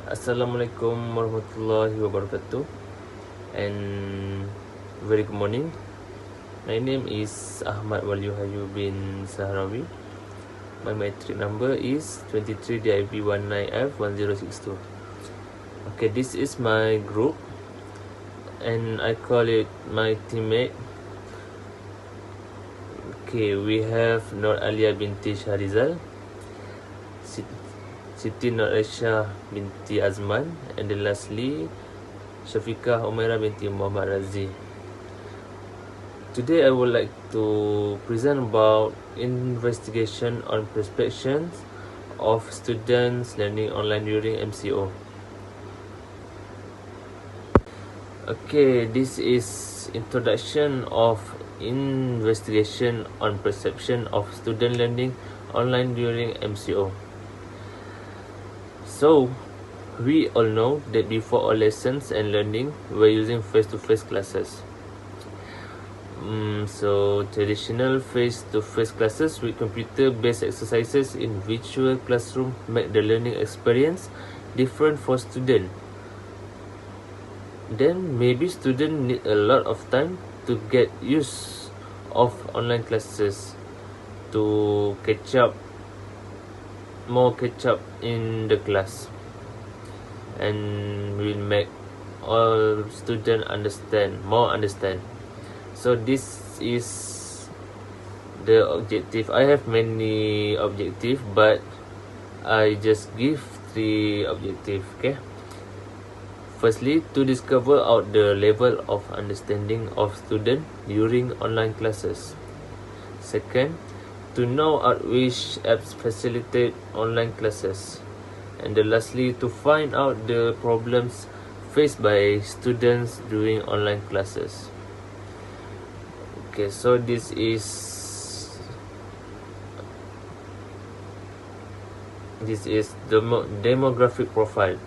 Assalamualaikum warahmatullahi wabarakatuh, and very good morning. My name is Ahmad Waliuhayu bin Sahrawi. My metric number is 23DIB19F1062. Okay, this is my group, and I call it my teammate. Okay, we have Nur Alia binti Shahrizal, Siti Nur Aisyah binti Azman, and then lastly Syafiqah Umairah binti Muhammad Razi. Today I would like to present about investigation on perceptions of students learning online during MCO. Okay, this is introduction of investigation on perception of student learning online during MCO. So, we all know that before all lessons and learning, we're using face-to-face classes. So, traditional face-to-face classes with computer-based exercises in virtual classroom make the learning experience different for students. Then, maybe students need a lot of time to get used of online classes to catch up in the class, and will make all students understand. So this is the objective. I have many objectives, but I just give 3 objectives. Okay, firstly, to discover out the level of understanding of student during online classes. Second, to know out which apps facilitate online classes. And then lastly, to find out the problems faced by students during online classes. Okay, so this is the demographic profile.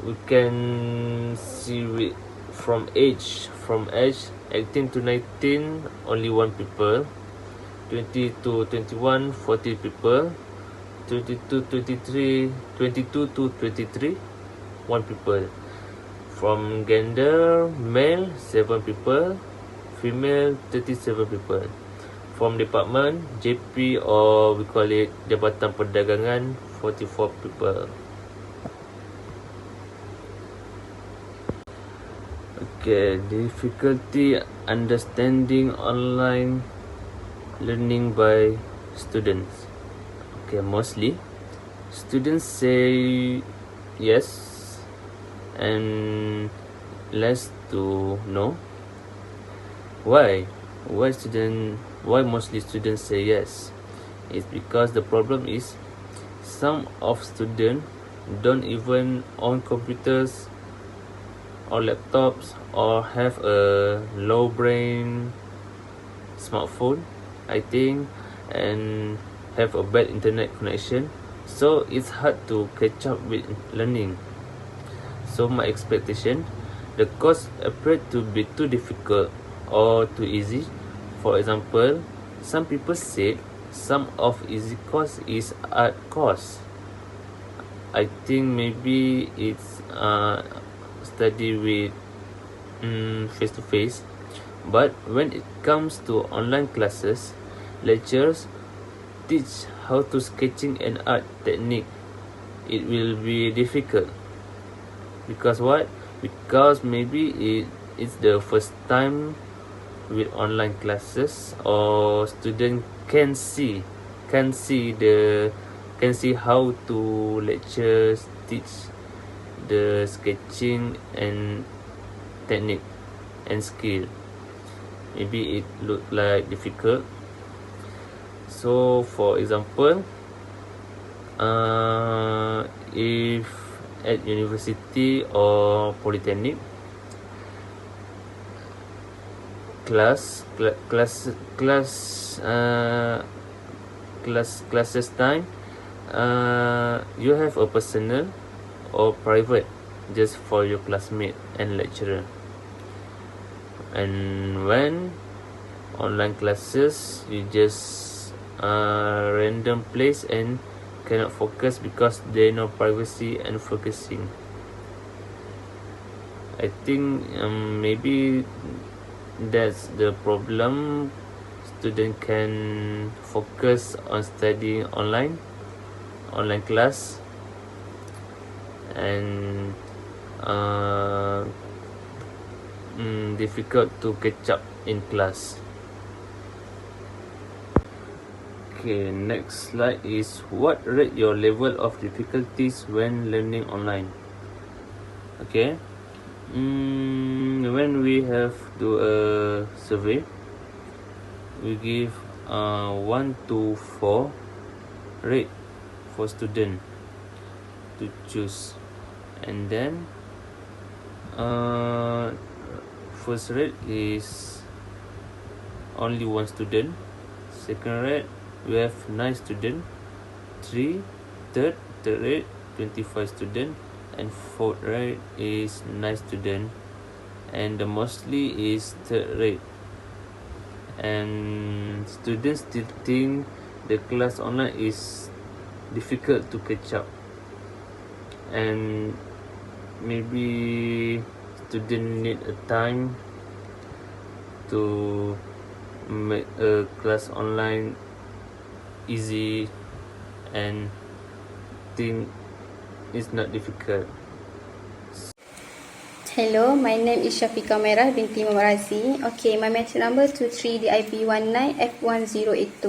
We can see from age 18 to 19, only 1 people. 20 to 21, 40 people. 22 to 23, 1 people. From gender, male 7 people, female 37 people. From department, JP, or we call it Jabatan Perdagangan, 44 people. Okay, difficulty understanding online learning by students. Okay, mostly students say yes and less to no. Why mostly students say yes? It's because the problem is some of students don't even own computers or laptops, or have a low brain smartphone, I think, and have a bad internet connection, so it's hard to catch up with learning. So my expectation, the course appeared to be too difficult or too easy. For example, some people said some of easy course is art course. I think maybe it's study with face-to-face, but when it comes to online classes, lecturers teach how to sketching and art technique, it will be difficult. Because what? Because maybe it's the first time with online classes, or student can see how to lectures teach the sketching and technique and skill. Maybe it look like difficult. So for example, if at university or polytechnic, classes time, you have a personal or private just for your classmate and lecturer. And when online classes, you just random place and cannot focus because there no privacy and focusing. I think maybe that's the problem. Student can focus on studying online class, and difficult to catch up in class. Okay, next slide is what rate your level of difficulties when learning online. Okay, when we have do a survey, we give 1 to 4 rate for student to choose, and then first rate is only 1 student, second rate we have 9 student, third rate 25 student, and fourth rate is 9 student, and the mostly is third rate. And students still think the class online is difficult to catch up, and maybe student need a time to make a class online easy and think it's not difficult. Hello, my name is Syafiqah Merah binti Mamarazi. Okay, my match number 23DIP19F1082.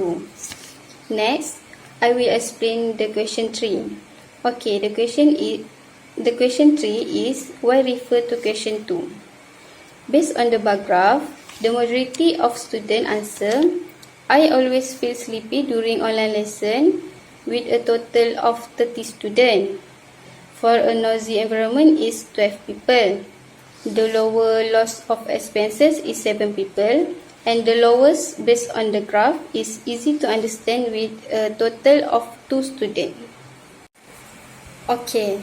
Next, I will explain the question 3. Okay, the question 3 is why refer to question 2. Based on the bar graph, the majority of students answer, I always feel sleepy during online lesson with a total of 30 students. For a noisy environment is 12 people. The lower loss of expenses is 7 people. And the lowest based on the graph is easy to understand with a total of 2 students. Okay,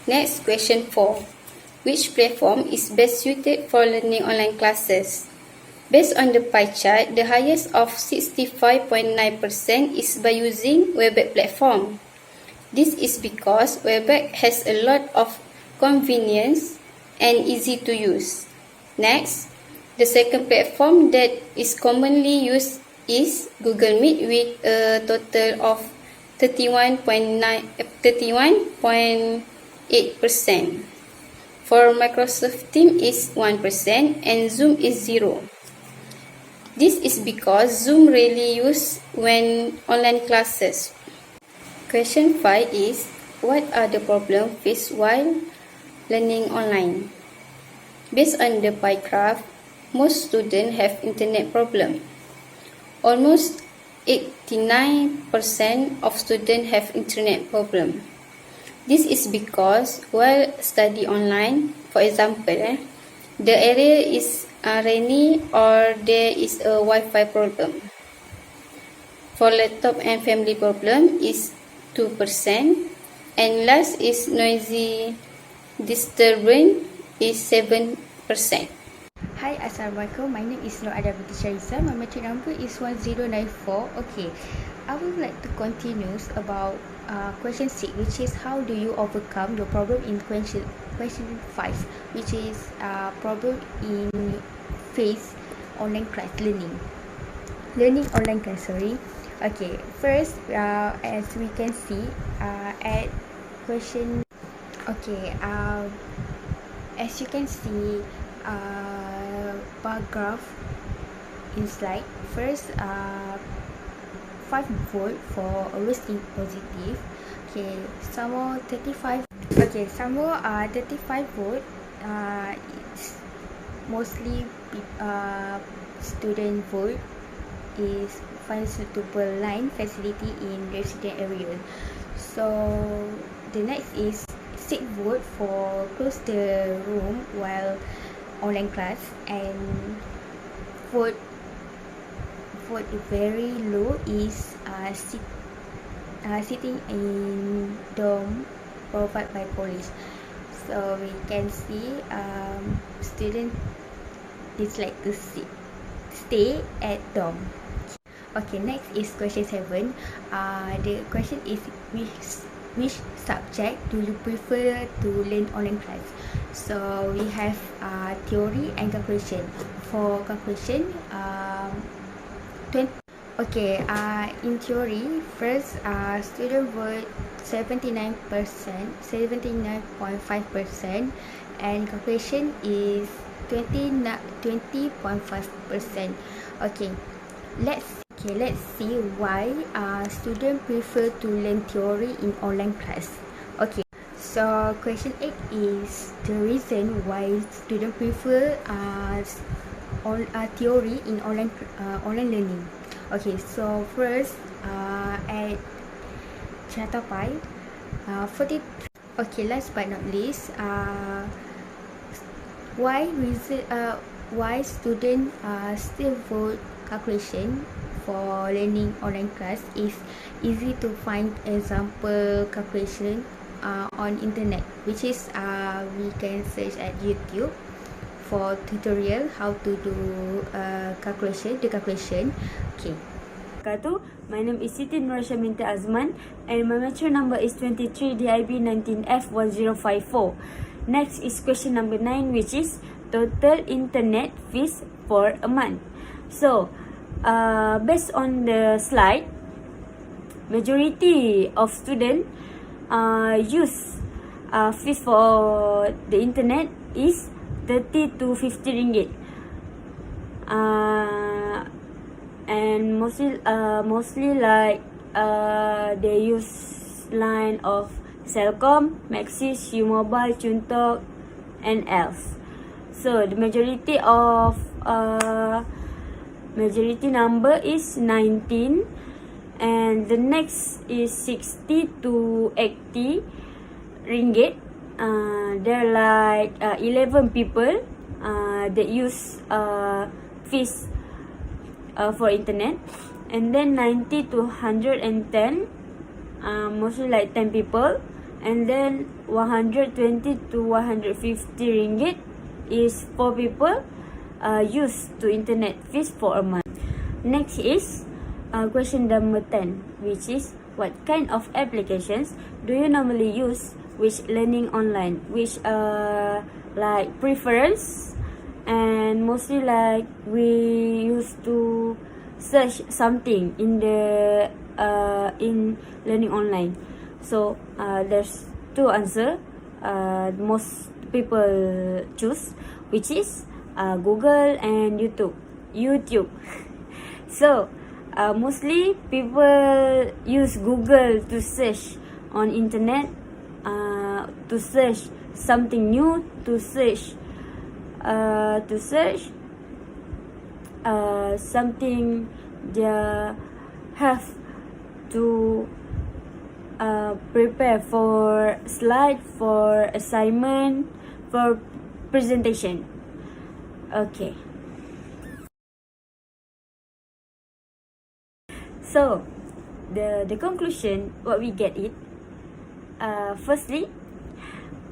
next question 4. Which platform is best suited for learning online classes? Based on the pie chart, the highest of 65.9% is by using Webex platform. This is because Webex has a lot of convenience and easy to use. Next, the second platform that is commonly used is Google Meet with a total of 31.8%. For Microsoft Teams is 1% and Zoom is 0. This is because Zoom rarely used when online classes. Question 5 is, what are the problems faced while learning online? Based on the pie graph, most students have internet problem. Almost 89% of students have internet problem. This is because while study online, for example, the area is rainy or there is a Wi-Fi problem. For laptop and family problem is 2%, and last is noisy disturbance is 7%. Hi, Assalamualaikum. My name is Nur Ada binti Syarisa. My metric number is 1094. Okay, I would like to continue about question 6, which is how do you overcome your problem in question 5, which is problem in face online class learning online class. Okay, first as we can see at question. Okay, as you can see bar graph in slide. First 5 volt for always in positive. Okay, some more 35. Okay, some more 35 volt it's mostly student volt is find suitable line facility in resident area. So the next is 6 volt for close the room while online class, and volt very low is sitting in dorm provided by college. So we can see student dislike to stay at dorm. Okay, next is question 7. The question is which subject do you prefer to learn online class? So we have theory and calculation. For calculation, 20. Okay, in theory, first, student would 79.5%, and calculation is 20.5%. Okay, let's see why student prefer to learn theory in online class. Okay, so question 8 is the reason why student prefer theory in online learning. Okay, so first, at Chatapa, 40. Okay, last but not least, why student still vote calculation for learning online class? Is easy to find example calculation on internet, which is we can search at YouTube for tutorial how to do calculation. Okay. My name is Siti Nurasha Minta Azman, and my mature number is 23 DIB 19F1054. Next is question number 9, which is total internet fees for a month. So, based on the slide, majority of students use fees for the internet is 30 to 50 ringgit. And mostly like they use line of Celcom, Maxis, U-Mobile, Chuntok, and else. So the majority number is 19, and the next is 60 to 80 ringgit. There are like 11 people that use fees for internet, and then 90 to 110, mostly like 10 people, and then 120 to 150 ringgit is 4 people use to internet fees for a month. Next is question number 10, which is what kind of applications do you normally use which learning online, which like preference, and mostly like we used to search something in the in learning online. So there's two answer most people choose, which is Google and YouTube. So mostly people use Google to search on internet, to search something new, to search something they have to prepare for slide, for assignment, for presentation. Okay. So the conclusion, what we get it, firstly,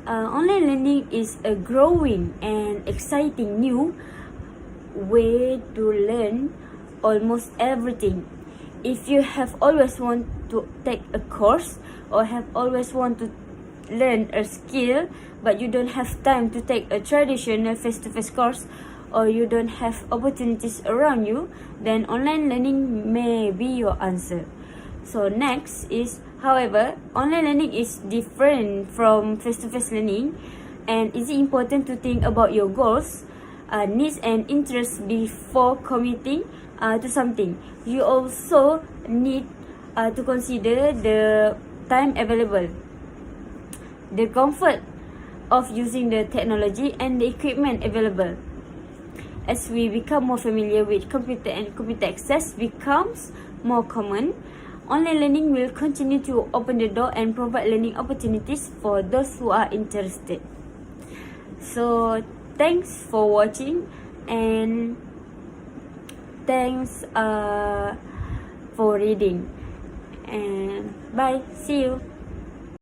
online learning is a growing and exciting new way to learn almost everything. If you have always want to take a course, or have always want to learn a skill, but you don't have time to take a traditional face-to-face course, or you don't have opportunities around you, then online learning may be your answer. So next is, however, online learning is different from face-to-face learning, and it's important to think about your goals, needs and interests before committing to something. You also need to consider the time available, the comfort of using the technology, and the equipment available. As we become more familiar with computer and computer access becomes more common, online learning will continue to open the door and provide learning opportunities for those who are interested. So thanks for watching, and thanks for reading, and bye, see you.